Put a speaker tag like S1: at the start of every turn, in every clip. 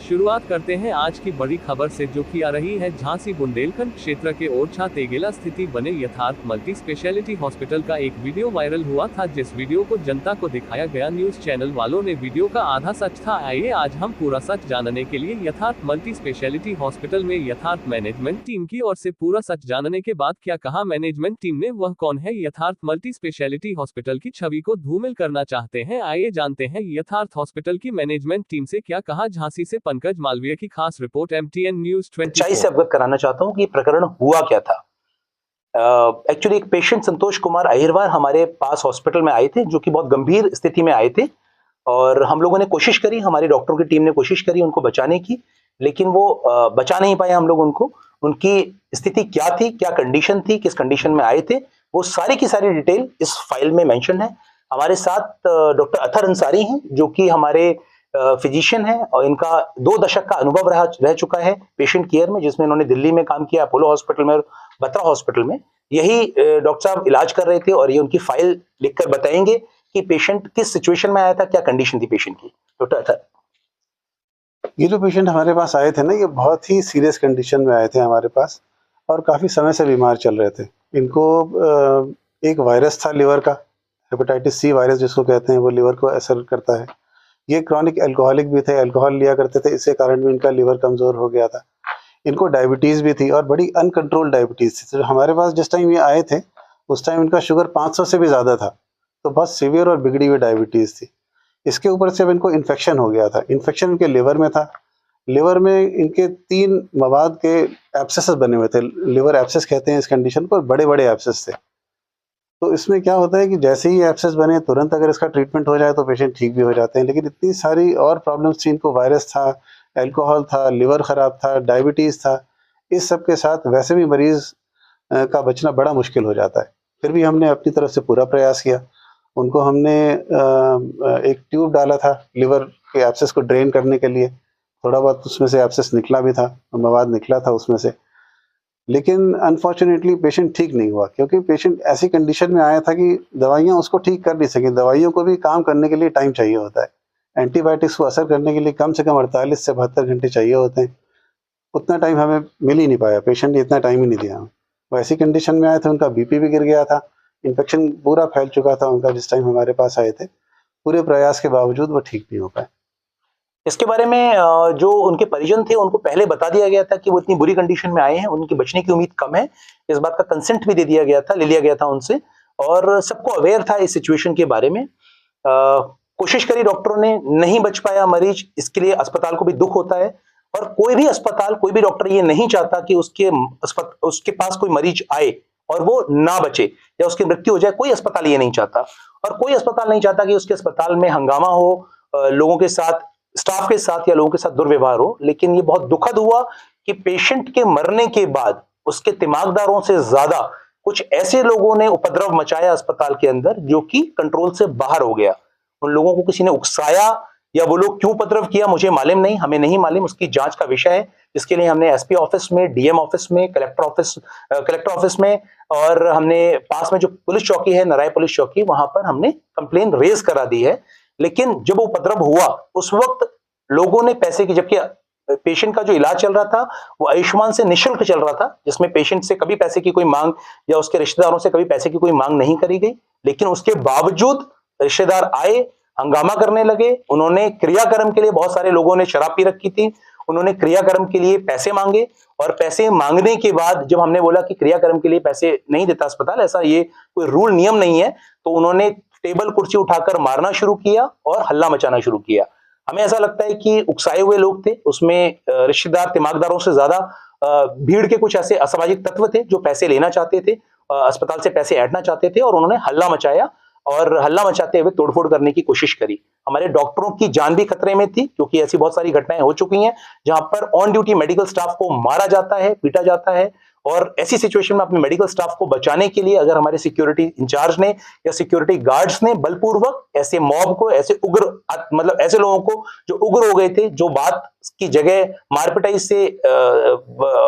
S1: शुरुआत करते हैं आज की बड़ी खबर से, जो कि आ रही है झांसी बुंदेलखंड क्षेत्र के ओरछा तेगेला स्थिति बने यथार्थ मल्टी स्पेशलिटी हॉस्पिटल का एक वीडियो वायरल हुआ था, जिस वीडियो को जनता को दिखाया गया। न्यूज चैनल वालों ने वीडियो का आधा सच था। आइए आज हम पूरा सच जानने के लिए यथार्थ मल्टी स्पेशलिटी हॉस्पिटल में यथार्थ मैनेजमेंट टीम की ओर से पूरा सच जानने के बाद क्या कहा मैनेजमेंट टीम ने, वह कौन है। यथार्थ मल्टी स्पेशलिटी हॉस्पिटल की छवि को धूमिल करना चाहते हैं। आइए जानते हैं यथार्थ हॉस्पिटल की मैनेजमेंट टीम से क्या कहा। झांसी से पंकज मालवीय की खास रिपोर्ट, MTN न्यूज 24
S2: से अवगत कराना चाहता हूं कि प्रकरण हुआ क्या था। एक्चुअली एक पेशेंट संतोष कुमार अहिरवार हमारे पास हॉस्पिटल में आए थे, जो कि बहुत गंभीर स्थिति में आए थे, और हम लोगों ने कोशिश करी, हमारी डॉक्टरों की टीम ने कोशिश करी उनको बचाने की, लेकिन वो बचा नहीं पाए हम लोग उनको। उनकी स्थिति क्या थी, क्या कंडीशन थी, किस कंडीशन में आए थे, वो सारी की सारी डिटेल इस फाइल में मेंशन है। हमारे साथ डॉक्टर अथर अंसारी हैं, जो कि हमारे फिजिशियन है, और इनका 2 दशक का अनुभव रह चुका है पेशेंट केयर में, जिसमें इन्होंने दिल्ली में काम किया, अपोलो हॉस्पिटल में और बत्रा हॉस्पिटल में। यही डॉक्टर साहब इलाज कर रहे थे, और ये उनकी फाइल लिखकर बताएंगे कि पेशेंट किस सिचुएशन में आया था, क्या कंडीशन थी पेशेंट की। डॉक्टर अथर,
S3: ये जो पेशेंट हमारे पास आए थे ना, ये बहुत ही सीरियस कंडीशन में आए थे हमारे पास, और काफ़ी समय से बीमार चल रहे थे। इनको एक वायरस था लिवर का, हेपेटाइटिस सी वायरस जिसको कहते हैं, वो लिवर को असर करता है। ये क्रॉनिक अल्कोहलिक भी थे, अल्कोहल लिया करते थे, इसके कारण भी इनका लिवर कमज़ोर हो गया था। इनको डायबिटीज़ भी थी, और बड़ी अनकंट्रोल्ड डायबिटीज़ थी। तो हमारे पास जिस टाइम ये आए थे, उस टाइम इनका शुगर 500 से भी ज़्यादा था, तो बहुत सीवियर और बिगड़ी हुई डायबिटीज़ थी। इसके ऊपर से अब इनको इन्फेक्शन हो गया था। इन्फेक्शन इनके लिवर में था। लिवर में इनके 3 मवाद के एब्सेसेस बने हुए थे। लिवर एब्सेस कहते हैं इस कंडीशन को, बड़े-बड़े एब्सेस थे। तो इसमें क्या होता है कि जैसे ही एब्सेस बने, तुरंत अगर इसका ट्रीटमेंट हो जाए तो पेशेंट ठीक भी हो जाते हैं, लेकिन इतनी सारी और प्रॉब्लम्स थी। इनको वायरस था, अल्कोहल था, लिवर ख़राब था, डायबिटीज़ था। इस सब के साथ वैसे भी मरीज़ का बचना बड़ा मुश्किल हो जाता है। फिर भी हमने अपनी तरफ से पूरा प्रयास किया। उनको हमने एक ट्यूब डाला था लिवर के एब्सेस को ड्रेन करने के लिए। थोड़ा बहुत उसमें से एब्सेस निकला भी था, मवाद निकला था उसमें से। लेकिन अनफॉर्चुनेटली पेशेंट ठीक नहीं हुआ, क्योंकि पेशेंट ऐसी कंडीशन में आया था कि दवाइयाँ उसको ठीक कर नहीं सकी। दवाइयों को भी काम करने के लिए टाइम चाहिए होता है। एंटीबायोटिक्स को असर करने के लिए कम से कम 48 से 72 घंटे चाहिए होते हैं। उतना टाइम हमें मिल ही नहीं पाया, पेशेंट ने इतना टाइम ही नहीं दिया। वो ऐसी कंडीशन में आए थे, उनका बीपी भी गिर गया था, इन्फेक्शन पूरा फैल चुका था उनका जिस टाइम हमारे पास आए थे। पूरे प्रयास के बावजूद वो ठीक नहीं हो पाए।
S2: इसके बारे में जो उनके परिजन थे उनको पहले बता दिया गया था कि वो इतनी बुरी कंडीशन में आए हैं, उनकी बचने की उम्मीद कम है। इस बात का कंसेंट भी दे दिया गया था, ले लिया गया था उनसे, और सबको अवेयर था इस सिचुएशन के बारे में। कोशिश करी डॉक्टरों ने, नहीं बच पाया मरीज, इसके लिए अस्पताल को भी दुख होता है। और कोई भी अस्पताल, कोई भी डॉक्टर ये नहीं चाहता कि उसके पास कोई मरीज आए और वो ना बचे या उसकी मृत्यु हो जाए। कोई अस्पताल ये नहीं चाहता, और कोई अस्पताल नहीं चाहता कि उसके अस्पताल में हंगामा हो, लोगों के साथ, स्टाफ के साथ या लोगों के साथ दुर्व्यवहार हो। लेकिन ये बहुत दुखद हुआ कि पेशेंट के मरने के बाद उसके दिमागदारों से ज्यादा कुछ ऐसे लोगों ने उपद्रव मचाया अस्पताल के अंदर, जो कि कंट्रोल से बाहर हो गया। उन लोगों को किसी ने उकसाया, या वो लोग क्यों उपद्रव किया मुझे मालूम नहीं, हमें नहीं मालूम, उसकी जांच का विषय है। जिसके लिए हमने एसपी ऑफिस में, डीएम ऑफिस में, कलेक्टर ऑफिस में, और हमने पास में जो पुलिस चौकी है, नराय पुलिस चौकी, वहां पर हमने कंप्लेन रेज करा दी है। लेकिन जब वो उपद्रव हुआ, उस वक्त लोगों ने पैसे की, जबकि पेशेंट का जो इलाज चल रहा था वो आयुष्मान से निःशुल्क चल रहा था, जिसमें पेशेंट से कभी पैसे की कोई मांग या उसके रिश्तेदारों से कभी पैसे की कोई मांग नहीं करी गई। लेकिन उसके बावजूद रिश्तेदार आए, हंगामा करने लगे। उन्होंने क्रियाक्रम के लिए, बहुत सारे लोगों ने शराब पी रखी थी, उन्होंने क्रियाक्रम के लिए पैसे मांगे, और पैसे मांगने के बाद जब हमने बोला कि क्रियाक्रम के लिए पैसे नहीं देता अस्पताल, ऐसा ये कोई रूल नियम नहीं है, तो उन्होंने टेबल कुर्सी उठाकर मारना शुरू किया और हल्ला मचाना शुरू किया। हमें ऐसा लगता है कि उकसाए हुए लोग थे, उसमें रिश्तेदार, दिमागदारों से ज्यादा भीड़ के कुछ ऐसे असामाजिक तत्व थे जो पैसे लेना चाहते थे, अस्पताल से पैसे ऐंठना चाहते थे, और उन्होंने हल्ला मचाया, और हल्ला मचाते हुए तोड़फोड़ करने की कोशिश करी। हमारे डॉक्टरों की जान भी खतरे में थी, क्योंकि ऐसी बहुत सारी घटनाएं हो चुकी हैं जहां पर ऑन ड्यूटी मेडिकल स्टाफ को मारा जाता है, पीटा जाता है। और ऐसी सिचुएशन में अपने मेडिकल स्टाफ को बचाने के लिए अगर हमारे सिक्योरिटी इंचार्ज ने या सिक्योरिटी गार्ड्स ने बलपूर्वक ऐसे मॉब को, ऐसे उग्र, मतलब ऐसे लोगों को जो उग्र हो गए थे, जो बात की जगह मारपिटाई से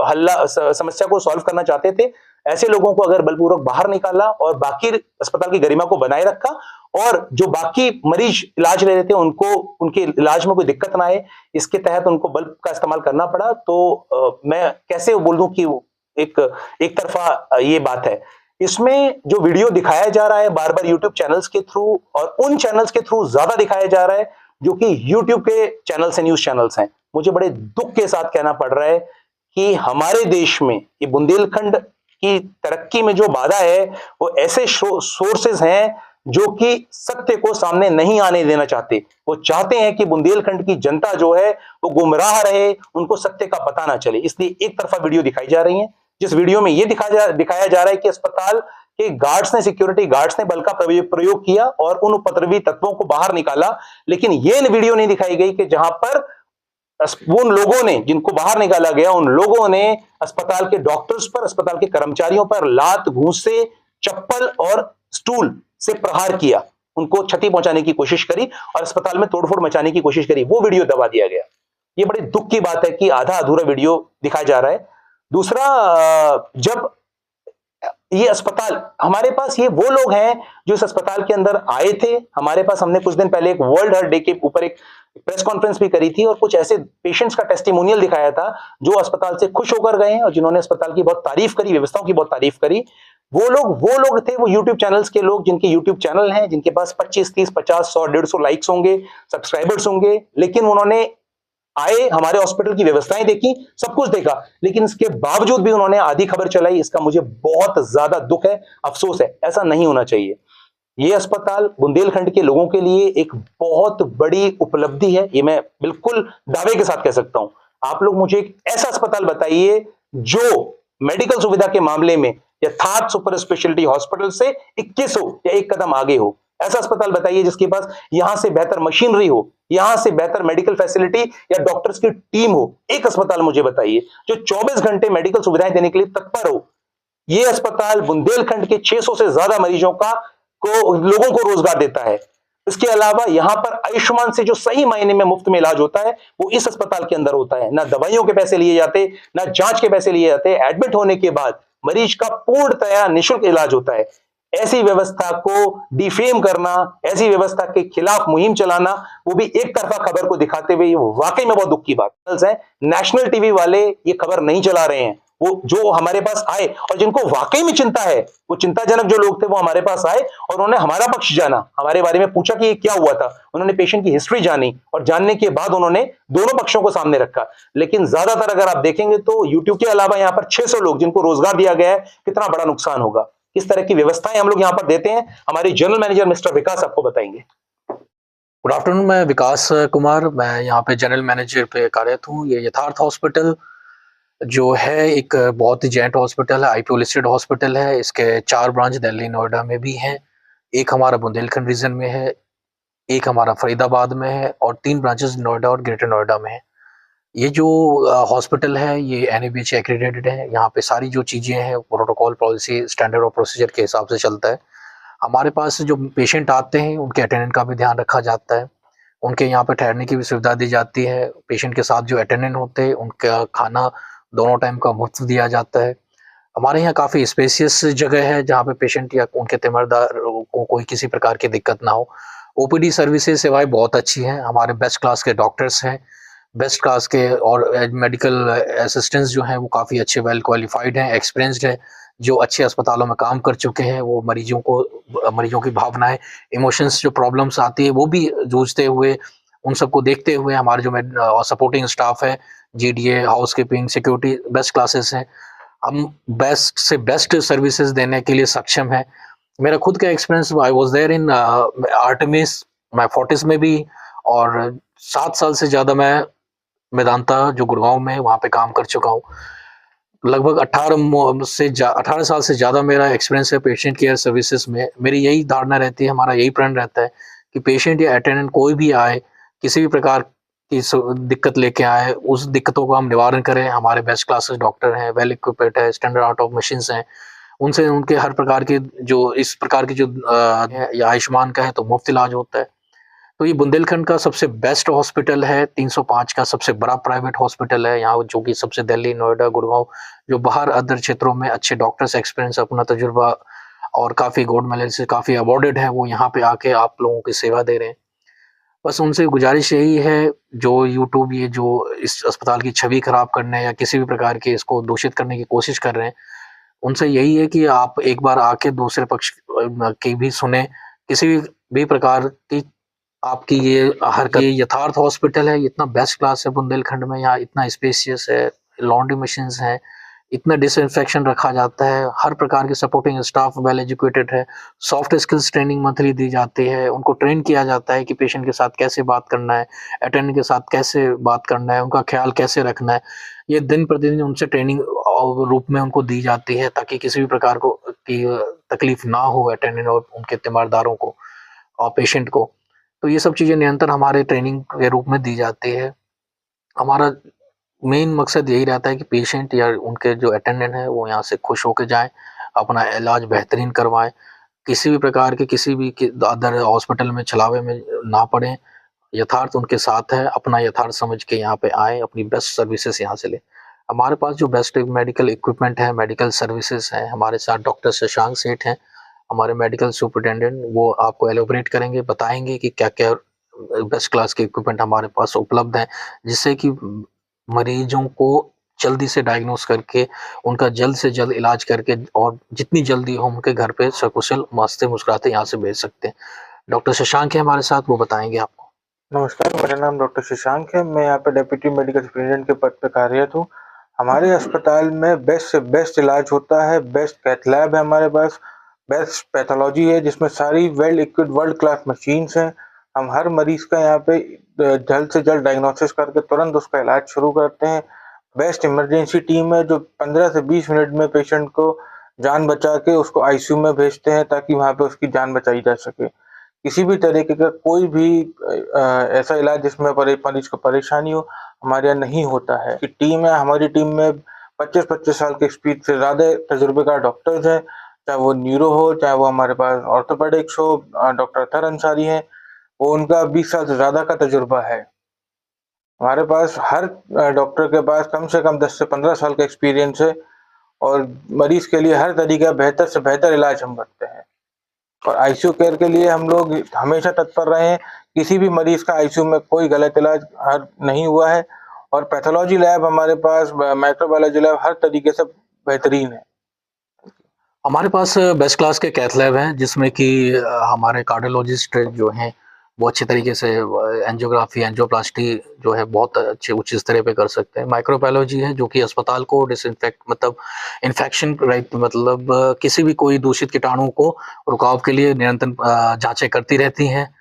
S2: हल्ला समस्या को सॉल्व करना चाहते थे, ऐसे लोगों को अगर बलपूर्वक बाहर निकाला और बाकी अस्पताल की गरिमा को बनाए रखा, और जो बाकी मरीज इलाज ले रहे थे उनको उनके इलाज में कोई दिक्कत ना आए, इसके तहत उनको बल्ब का इस्तेमाल करना पड़ा। तो मैं कैसे बोल दूं कि एक तरफा ये बात है। इसमें जो वीडियो दिखाया जा रहा है बार बार यूट्यूब चैनल्स के थ्रू, और उन चैनल्स के थ्रू ज्यादा दिखाया जा रहा है जो कि यूट्यूब के चैनल्स हैं, न्यूज चैनल्स हैं। मुझे बड़े दुख के साथ कहना पड़ रहा है कि हमारे देश में ये बुंदेलखंड की तरक्की में जो बाधा है वो ऐसे सोर्सेज हैं जो कि सत्य को सामने नहीं आने देना चाहते। वो चाहते हैं कि बुंदेलखंड की जनता जो है वो गुमराह रहे, उनको सत्य का पता ना चले, इसलिए एक तरफा वीडियो दिखाई जा रही है। जिस वीडियो में ये दिखाया जा रहा है कि अस्पताल के गार्ड्स ने, सिक्योरिटी गार्ड्स ने बल का प्रयोग किया और उन उपद्रवी तत्वों को बाहर निकाला, लेकिन ये वीडियो नहीं दिखाई गई कि जहां पर उन लोगों ने, जिनको बाहर निकाला गया, उन लोगों ने अस्पताल के डॉक्टर्स पर, अस्पताल के कर्मचारियों पर लात, घूंसे, चप्पल और स्टूल से प्रहार किया, उनको क्षति पहुंचाने की कोशिश करी और अस्पताल में तोड़फोड़ मचाने की कोशिश करी। वो वीडियो दबा दिया गया। ये बड़े दुख की बात है कि आधा अधूरा वीडियो दिखाया जा रहा है। दूसरा, जब ये अस्पताल, हमारे पास ये वो लोग हैं जो इस अस्पताल के अंदर आए थे हमारे पास। हमने कुछ दिन पहले एक वर्ल्ड हार्ट डे के ऊपर एक प्रेस कॉन्फ्रेंस भी करी थी और कुछ ऐसे पेशेंट्स का टेस्टिमोनियल दिखाया था जो अस्पताल से खुश होकर गए हैं और जिन्होंने अस्पताल की बहुत तारीफ करी, व्यवस्थाओं की बहुत तारीफ करी। वो लोग थे, वो यूट्यूब चैनल्स के लोग, जिनके यूट्यूब चैनल हैं, जिनके पास 25, 30, 50, 100, 150 लाइक्स होंगे, सब्सक्राइबर्स होंगे, लेकिन उन्होंने आए, हमारे हॉस्पिटल की व्यवस्थाएं देखी, सब कुछ देखा, लेकिन इसके बावजूद भी उन्होंने आधी खबर चलाई। इसका मुझे बहुत ज्यादा दुख है, अफसोस है। ऐसा नहीं होना चाहिए। ये अस्पताल बुंदेलखंड के लोगों के लिए एक बहुत बड़ी उपलब्धि है, ये मैं बिल्कुल दावे के साथ कह सकता हूं। आप लोग मुझे एक ऐसा अस्पताल बताइए जो मेडिकल सुविधा के मामले में यथार्थ सुपर स्पेशलिटी हॉस्पिटल से 21 हो या एक कदम आगे हो। ऐसा अस्पताल बताइए जिसके पास यहां से बेहतर मशीनरी हो, यहां से बेहतर मेडिकल फैसिलिटी या डॉक्टर्स की टीम हो। एक अस्पताल मुझे बताइए जो 24 घंटे मेडिकल सुविधाएं देने के लिए तत्पर हो। यह अस्पताल बुंदेलखंड के 600 से ज्यादा मरीजों लोगों को रोजगार देता है। इसके अलावा यहां पर आयुष्मान से जो सही मायने में मुफ्त में इलाज होता है वो इस अस्पताल के अंदर होता है। ना दवाइयों के पैसे लिए जाते, ना जांच के पैसे लिए जाते। एडमिट होने के बाद मरीज का पूर्णतया निःशुल्क इलाज होता है। ऐसी व्यवस्था को डिफेम करना, ऐसी व्यवस्था के खिलाफ मुहिम चलाना, वो भी एक तरफा खबर को दिखाते हुए, वाकई में बहुत दुख की बात है। नेशनल टीवी वाले ये खबर नहीं चला रहे हैं। वो जो हमारे पास आए और जिनको वाकई में चिंता है, वो चिंताजनक जो लोग थे वो हमारे पास आए और उन्होंने हमारा पक्ष जाना, हमारे बारे में पूछा कि ये क्या हुआ था। उन्होंने पेशेंट की हिस्ट्री जानी और जानने के बाद उन्होंने दोनों पक्षों को सामने रखा। लेकिन ज्यादातर अगर आप देखेंगे तो यूट्यूब के अलावा यहाँ पर 600 लोग जिनको रोजगार दिया गया है, कितना बड़ा नुकसान होगा। किस तरह की व्यवस्थाएं हम लोग यहाँ पर देते हैं, हमारे जनरल मैनेजर मिस्टर विकास आपको बताएंगे।
S4: गुड आफ्टरनून, मैं विकास कुमार, मैं यहाँ पे जनरल मैनेजर पे कार्यरत हूँ। ये यथार्थ हॉस्पिटल जो है एक बहुत ही जॉइंट हॉस्पिटल है, आईपीओ लिस्टेड हॉस्पिटल है। इसके 4 ब्रांच दिल्ली, नोएडा में भी हैं, एक हमारा बुंदेलखंड रीजन में है, एक हमारा फरीदाबाद में है और 3 ब्रांचेस नोएडा और ग्रेटर नोएडा में है। ये जो हॉस्पिटल है ये NABH एक्रेडिटेड है। यहाँ पे सारी जो चीज़ें हैं, प्रोटोकॉल, पॉलिसी, स्टैंडर्ड और प्रोसीजर के हिसाब से चलता है। हमारे पास जो पेशेंट आते हैं उनके अटेंडेंट का भी ध्यान रखा जाता है, उनके यहाँ पे ठहरने की भी सुविधा दी जाती है। पेशेंट के साथ जो अटेंडेंट होते हैं उनका खाना दोनों टाइम का मुफ्त दिया जाता है। हमारे यहाँ काफ़ी स्पेसियस जगह है जहाँ पे पेशेंट या उनके तीमारदार को कोई किसी प्रकार की दिक्कत ना हो। OPD सर्विसेज सेवाएं बहुत अच्छी हैं। हमारे बेस्ट क्लास के डॉक्टर्स हैं, बेस्ट क्लास के, और मेडिकल असिस्टेंट्स जो हैं वो काफ़ी अच्छे, वेल क्वालिफाइड हैं, एक्सपीरियंस्ड हैं, जो अच्छे अस्पतालों में काम कर चुके हैं। वो मरीजों की भावनाएं, इमोशंस, जो प्रॉब्लम्स आती है वो भी जूझते हुए, उन सबको देखते हुए हमारे जो सपोर्टिंग स्टाफ है, GDA, housekeeping, security, best classes हैं। हम बेस्ट से बेस्ट सर्विसेज देने के लिए सक्षम है। मेरा खुद का experience, I was there in Artemis, मैं फोर्टिस में भी, और 7 साल से ज़्यादा मैं मेदांता जो गुड़गांव में, वहाँ पे काम कर चुका हूँ। लगभग 18 साल से ज़्यादा मेरा एक्सपीरियंस है पेशेंट केयर सर्विसेज में। मेरी यही धारणा रहती है, हमारा यही प्रण रहता है कि पेशेंट या अटेंडेंट कोई भी आए, किसी भी प्रकार की दिक्कत लेके आए, उस दिक्कतों का हम निवारण करें। हमारे बेस्ट क्लासेस डॉक्टर हैं, वेल इक्विप्ड है, स्टैंडर्ड आर्ट ऑफ मशीन्स हैं, उनसे उनके हर प्रकार के जो इस प्रकार की जो या आयुष्मान का है तो मुफ्त इलाज होता है। तो ये बुंदेलखंड का सबसे बेस्ट हॉस्पिटल है, 305 का सबसे बड़ा प्राइवेट हॉस्पिटल है यहाँ, जो कि सबसे दिल्ली, नोएडा, गुड़गांव, जो बाहर अदर क्षेत्रों में अच्छे डॉक्टर्स एक्सपीरियंस, अपना तजुर्बा और काफ़ी गोल्ड मेडल से काफ़ी अवॉर्डेड हैं, वो यहाँ पे आके आप लोगों की सेवा दे रहे हैं। बस उनसे गुज़ारिश यही है, जो यूट्यूब ये जो इस अस्पताल की छवि ख़राब करने या किसी भी प्रकार के इसको दूषित करने की कोशिश कर रहे हैं, उनसे यही है कि आप एक बार आके दूसरे पक्ष की भी सुनें, किसी भी प्रकार की आपकी ये हरकत। ये यथार्थ हॉस्पिटल है, इतना बेस्ट क्लास है बुंदेलखंड में, यहाँ इतना स्पेशियस है, लॉन्ड्री मशीन्स हैं, इतना डिसइंफेक्शन रखा जाता है, हर प्रकार के सपोर्टिंग स्टाफ वेल एजुकेटेड है, सॉफ्ट स्किल्स ट्रेनिंग मंथली दी जाती है, उनको ट्रेन किया जाता है कि पेशेंट के साथ कैसे बात करना है, अटेंडेंट के साथ कैसे बात करना है, उनका ख्याल कैसे रखना है। ये दिन प्रतिदिन उनसे ट्रेनिंग रूप में उनको दी जाती है ताकि किसी भी प्रकार को की तकलीफ ना हो अटेंडेंट और उनके तीमारदारों को और पेशेंट को। तो ये सब चीज़ें निरंतर हमारे ट्रेनिंग के रूप में दी जाती है। हमारा मेन मकसद यही रहता है कि पेशेंट या उनके जो अटेंडेंट हैं वो यहाँ से खुश होके जाएँ, अपना इलाज बेहतरीन करवाएँ, किसी भी प्रकार के किसी भी अदर हॉस्पिटल में छलावे में ना पड़ें। यथार्थ उनके साथ है, अपना यथार्थ समझ के यहाँ पे आएँ, अपनी बेस्ट सर्विसेज़ यहाँ से लें। हमारे पास जो बेस्ट मेडिकल इक्विपमेंट है, मेडिकल सर्विसेज़ हैं, हमारे साथ डॉक्टर शशांक सेठ हैं, हमारे मेडिकल सुपरिटेंडेंट, वो आपको एलैबोरेट करेंगे, बताएँगे कि क्या-क्या बेस्ट क्लास के इक्विपमेंट हमारे पास उपलब्ध हैं, जिससे कि मरीजों को जल्दी से डायग्नोस करके, उनका जल्द से जल्द इलाज करके और जितनी जल्दी हो उनके घर पे सकुशल हँसते मुस्कुराते यहाँ से भेज सकते हैं। डॉक्टर शशांक हैं हमारे साथ, वो बताएँगे आपको।
S5: नमस्कार, मेरा नाम डॉक्टर शशांक है। मैं यहाँ पे डेप्यूटी मेडिकल सुपरिटेंडेंट के पद पे कार्यरत हूँ। हमारे अस्पताल में बेस्ट से बेस्ट इलाज होता है, बेस्ट कैथ लैब है हमारे पास, बेस्ट पैथोलॉजी है जिसमें सारी well equipped world class machines हैं। हम हर मरीज़ का यहाँ पे जल्द से जल्द डायग्नोसिस करके तुरंत उसका इलाज शुरू करते हैं। बेस्ट इमरजेंसी टीम है जो 15 से 20 मिनट में पेशेंट को जान बचा के उसको आईसीयू में भेजते हैं ताकि वहाँ पे उसकी जान बचाई जा सके। किसी भी तरीके का कोई भी ऐसा इलाज जिसमें मरीज को परेशानी हो, हमारे यहाँ नहीं होता है। कि टीम है, हमारी टीम में 25-25 साल के एक्सपीरियंस से ज़्यादा तजुर्बेकार डॉक्टर्स हैं, चाहे वो न्यूरो हो, चाहे वो हमारे पास ऑर्थोपेडिक्स हो, डॉक्टर अतहर अंसारी हैं, वो उनका 20 साल से ज़्यादा का तजुर्बा है। हमारे पास हर डॉक्टर के पास कम से कम 10 से 15 साल का एक्सपीरियंस है और मरीज के लिए हर तरीका बेहतर से बेहतर इलाज हम करते हैं। और आईसीयू केयर के लिए हम लोग हमेशा तत्पर रहे हैं। किसी भी मरीज का आईसीयू में कोई गलत इलाज नहीं हुआ है और पैथोलॉजी लैब हमारे पास, माइक्रोबायोलॉजी लैब हर तरीके से बेहतरीन है।
S4: हमारे पास बेस्ट क्लास के कैथ लैब हैं जिसमें कि हमारे कार्डियोलॉजिस्ट जो हैं वो अच्छे तरीके से एंजियोग्राफी, एंजियोप्लास्टी जो है बहुत अच्छे उच्च स्तर पे कर सकते हैं। माइक्रोबायोलॉजी है जो कि अस्पताल को डिसइंफेक्ट मतलब इन्फेक्शन राइट मतलब किसी भी कोई दूषित कीटाणु को रुकाव के लिए निरंतर जांचें करती रहती हैं।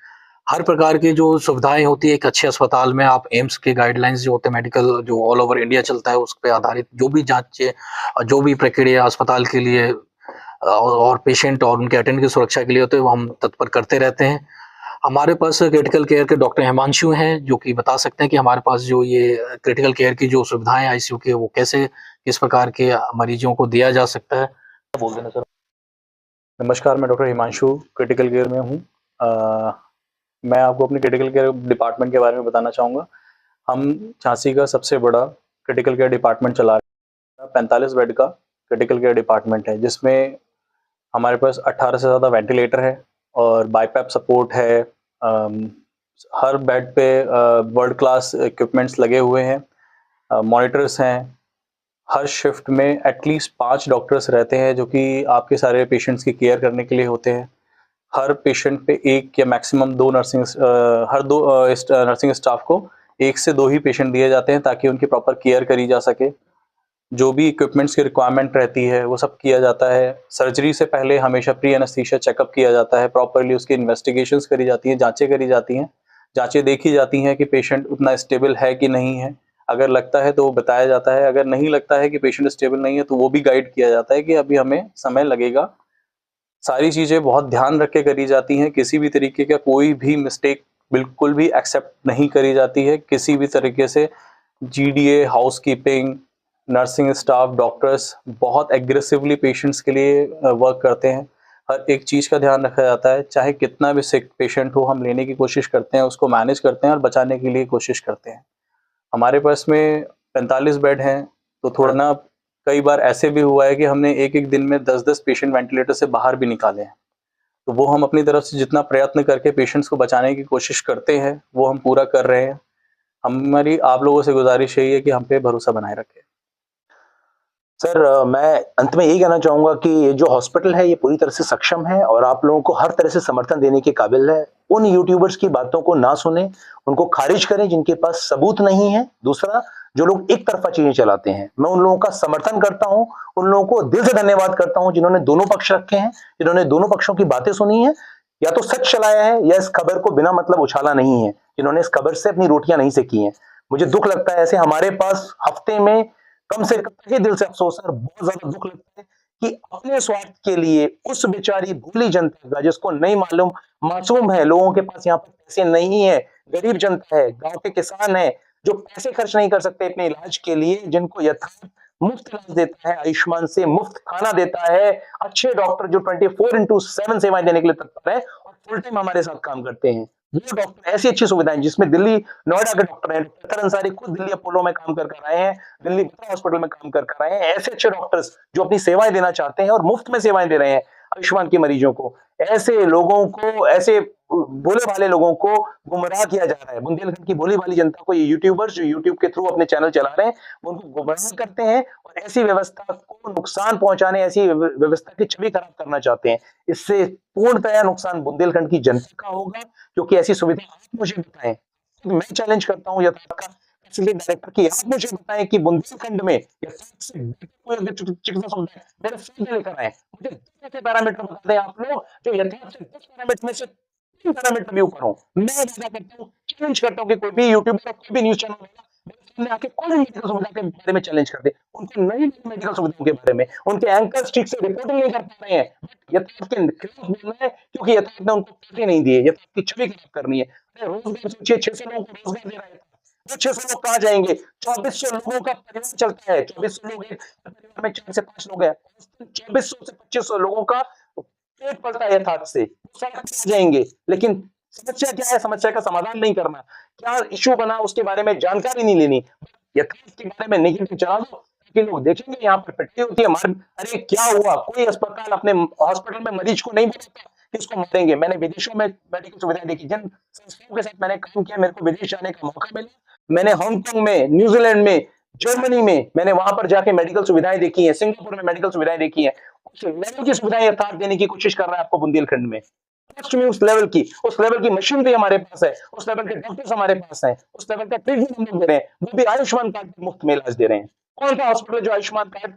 S4: हर प्रकार की जो सुविधाएं होती है एक अच्छे अस्पताल में, आप एम्स के गाइडलाइंस जो होते हैं मेडिकल जो ऑल ओवर इंडिया चलता है उस पे आधारित जो भी जांचें जो भी प्रक्रिया अस्पताल के लिए और पेशेंट और उनके अटेंडेंट की सुरक्षा के लिए होते हैं वो हम तत्पर करते रहते हैं। हमारे पास क्रिटिकल केयर के डॉक्टर हिमांशु हैं जो कि बता सकते हैं कि हमारे पास जो ये क्रिटिकल केयर की जो सुविधाएं आईसीयू की वो कैसे किस प्रकार के मरीजों को दिया जा सकता है। बोल देना सर।
S6: नमस्कार, मैं डॉक्टर हिमांशु क्रिटिकल केयर में हूँ। मैं आपको अपने क्रिटिकल केयर डिपार्टमेंट के बारे में बताना चाहूँगा। हम झांसी का सबसे बड़ा क्रिटिकल केयर डिपार्टमेंट चला रहे हैं। 45 बेड का क्रिटिकल केयर डिपार्टमेंट है जिसमें हमारे पास 18 से ज़्यादा वेंटिलेटर है और बाईपैप सपोर्ट है। हर बेड पे वर्ल्ड क्लास इक्विपमेंट्स लगे हुए हैं, मॉनिटर्स हैं। हर शिफ्ट में एटलीस्ट 5 डॉक्टर्स रहते हैं जो कि आपके सारे पेशेंट्स की केयर करने के लिए होते हैं। हर पेशेंट पे एक या मैक्सिमम 2 नर्सिंग स्टाफ को 1 से 2 ही पेशेंट दिए जाते हैं ताकि उनकी प्रॉपर केयर करी जा सके। जो भी इक्विपमेंट्स की रिक्वायरमेंट रहती है वो सब किया जाता है। सर्जरी से पहले हमेशा प्री एनेस्थीसिया चेकअप किया जाता है, प्रॉपरली उसकी इन्वेस्टिगेशंस करी जाती हैं, जांचें करी जाती हैं। जांचें देखी जाती हैं कि पेशेंट उतना स्टेबल है कि नहीं है। अगर लगता है तो वो बताया जाता है, अगर नहीं लगता है कि पेशेंट स्टेबल नहीं है तो वो भी गाइड किया जाता है कि अभी हमें समय लगेगा। सारी चीज़ें बहुत ध्यान रख के करी जाती हैं। किसी भी तरीके का कोई भी मिस्टेक बिल्कुल भी एक्सेप्ट नहीं करी जाती है। किसी भी तरीके से GDA, housekeeping, nursing staff, doctors बहुत एग्रेसिवली पेशेंट्स के लिए वर्क करते हैं। हर एक चीज़ का ध्यान रखा जाता है, चाहे कितना भी सिक पेशेंट हो हम लेने की कोशिश करते हैं, उसको मैनेज करते हैं और बचाने के लिए कोशिश करते हैं। हमारे पास में 45 बेड हैं तो थोड़ा ना कई बार ऐसे भी हुआ है कि हमने एक एक दिन में 10-10 पेशेंट वेंटिलेटर से बाहर भी निकाले हैं। तो वो हम अपनी तरफ से जितना प्रयत्न करके पेशेंट्स को बचाने की कोशिश करते हैं वो हम पूरा कर रहे हैं। हमारी आप लोगों से गुजारिश यही है कि हम पे भरोसा बनाए रखें।
S2: सर मैं अंत में यही कहना चाहूंगा कि ये जो हॉस्पिटल है ये पूरी तरह से सक्षम है और आप लोगों को हर तरह से समर्थन देने के काबिल है। उन यूट्यूबर्स की बातों को ना सुने, उनको खारिज करें जिनके पास सबूत नहीं है। दूसरा, जो लोग एक तरफा चीजें चलाते हैं, मैं उन लोगों का समर्थन करता हूं, उन लोगों को दिल से धन्यवाद करता हूं जिन्होंने दोनों पक्ष रखे हैं, जिन्होंने दोनों पक्षों की बातें सुनी है, या तो सच चलाया है या इस खबर को बिना मतलब उछाला नहीं है, जिन्होंने इस खबर से अपनी रोटियां नहीं सेकी हैं। मुझे दुख लगता है ऐसे हमारे पास हफ्ते में कम से कम तहे दिल से अफसोस है और बहुत ज्यादा दुख लगता है कि अपने स्वार्थ के लिए उस बेचारी भोली जनता का, जिसको नहीं मालूम, मासूम है, लोगों के पास यहाँ पर पैसे नहीं है, गरीब जनता है, गांव के किसान है, जो पैसे खर्च नहीं कर सकते अपने इलाज के लिए, जिनको यथार्थ मुफ्त इलाज देता है, आयुष्मान से मुफ्त खाना देता है, अच्छे डॉक्टर जो 24/7 सेवाएं देने के लिए तत्पर है और फुल टाइम हमारे साथ काम करते हैं। वो डॉक्टर ऐसी अच्छी सुविधाएं जिसमें दिल्ली नोएडा के डॉक्टर हैं, डॉक्टर अंसारी खुद दिल्ली अपोलो में काम कर आए हैं, दिल्ली बत्रा हॉस्पिटल में काम कर आए हैं। ऐसे अच्छे डॉक्टर्स जो अपनी सेवाएं देना चाहते हैं और मुफ्त में सेवाएं दे रहे हैं आयुष्मान के मरीजों को, ऐसे लोगों को, ऐसे भोले भाले लोगों को गुमराह किया जा रहा है। बुंदेलखंड की भोली भाली जनता को ये यूट्यूबर्स जो यूट्यूब के थ्रू अपने चैनल चला रहे हैं, वो उनको गुमराह करते हैं और ऐसी व्यवस्था को नुकसान पहुंचाने, ऐसी व्यवस्था की छवि खराब करना चाहते हैं। इससे पूर्णतया नुकसान बुंदेलखंड की जनता का होगा, क्योंकि ऐसी सुविधा आप मुझे बताएं। मैं चैलेंज करता हूं यथार्थ का डायरेक्टर की, आप मुझे बताएं कि बुंदेलखंड में यथार्थ से कोई चिकित्सा सुविधा मेरे सामने लेकर आए। मुझे 10 ऐसे पैरामीटर बता दें आप लोग जो यथार्थ से 10 पैरामीटर में से 3 पैरामीटर भी ऊपर हो। मैं वादा करता हूं, चैलेंज करता हूं कि कोई भी यूट्यूबर, कोई भी न्यूज चैनल वाला मेरे सामने आके कोई भी मेडिकल सुविधा के बारे में चैलेंज कर दे। उनको नहीं मेडिकल सुविधाओं के बारे में, उनके एंकर्स ठीक से रिपोर्टिंग नहीं कर पा रहे हैं, यथार्थ के खिलाफ बोलना है क्योंकि यथार्थ ने उनको पैसे नहीं दिए, यथार्थ की छवि खराब करनी है। अरे रोजगार सोचिए, 600 लोगों को रोजगार दे रहा है, वो 600 लोग कहाँ जाएंगे? 2400 लोगों का परिवार चलता है, 2400 लोग एक परिवार में 4 से 5 लोग हैं, 2400 से 2500 लोगों का पेट पलता है यथार्थ से, सड़क पे जाएंगे। लेकिन समस्या क्या है? समस्या का समाधान नहीं करना, क्या इश्यू बना उसके बारे में जानकारी नहीं लेनी, यथार्थ के बारे में नेगेटिव चला दो कि लोग देखेंगे यहाँ पर पिटती होती है, मार, अरे क्या हुआ? कोई अस्पताल अपने हॉस्पिटल में मरीज को नहीं बताता कि इसको मारेंगे। मैंने विदेशों में मेडिकल सुविधाएं देखी, जिन संस्थाओं के साथ मैंने काम किया, मेरे को विदेश जाने का मौका मिला, मैंने हांगकांग में, न्यूजीलैंड में, जर्मनी में, मैंने वहां पर जाके मेडिकल सुविधाएं देखी है, सिंगापुर में मेडिकल सुविधाएं देखी है। उस लेवल की सुविधाएं यथार्थ देने की कोशिश कर रहा है आपको बुंदेलखंड में। उस लेवल की मशीनरी हमारे पास है, उस लेवल के डॉक्टर्स हमारे पास हैं, उस लेवल का ट्रीटमेंट हम लोग दे रहे हैं, वो भी आयुष्मान कार्ड पे मुफ्त में इलाज दे रहे हैं। कौन सा हॉस्पिटल जो आयुष्मान कार्ड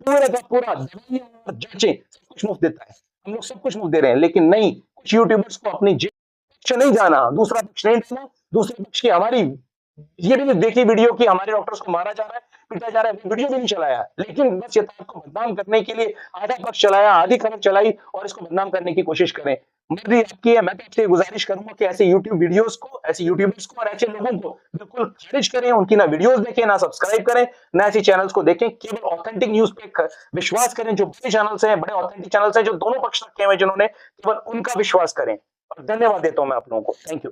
S2: पूरा का पूरा दवाइयां और जांचें सब कुछ मुफ्त देता है? हम लोग सब कुछ मुफ्त दे रहे हैं, लेकिन नहीं, कुछ यूट्यूबर्स को अपनी पक्ष नहीं जाना, दूसरा पक्ष नहीं जाना, दूसरे पक्ष की हमारी ये भी देखी वीडियो कि हमारे डॉक्टर्स को मारा जा रहा है, पीटा जा रहा है, वीडियो भी नहीं चलाया, लेकिन बस यथार्थ को बदनाम करने के लिए आधा पक्ष चलाया, आधी खबर चलाई और इसको बदनाम करने की कोशिश करें। मर्जी आपकी है, मैं तो आपसे गुजारिश करूंगा कि ऐसे यूट्यूब वीडियोस को, ऐसे यूट्यूबर्स को और ऐसे लोगों को बिल्कुल खारिज करें, उनकी ना वीडियोस देखें, ना सब्सक्राइब करें, ना ऐसी चैनल्स को देखें। केवल ऑथेंटिक न्यूज पे विश्वास करें, जो बड़े चैनल्स हैं, बड़े ऑथेंटिक चैनल्स हैं, जो दोनों पक्ष रखे हुए जिन्होंने, केवल उनका विश्वास करें। और धन्यवाद देता हूं मैं आप लोगों को। Thank you.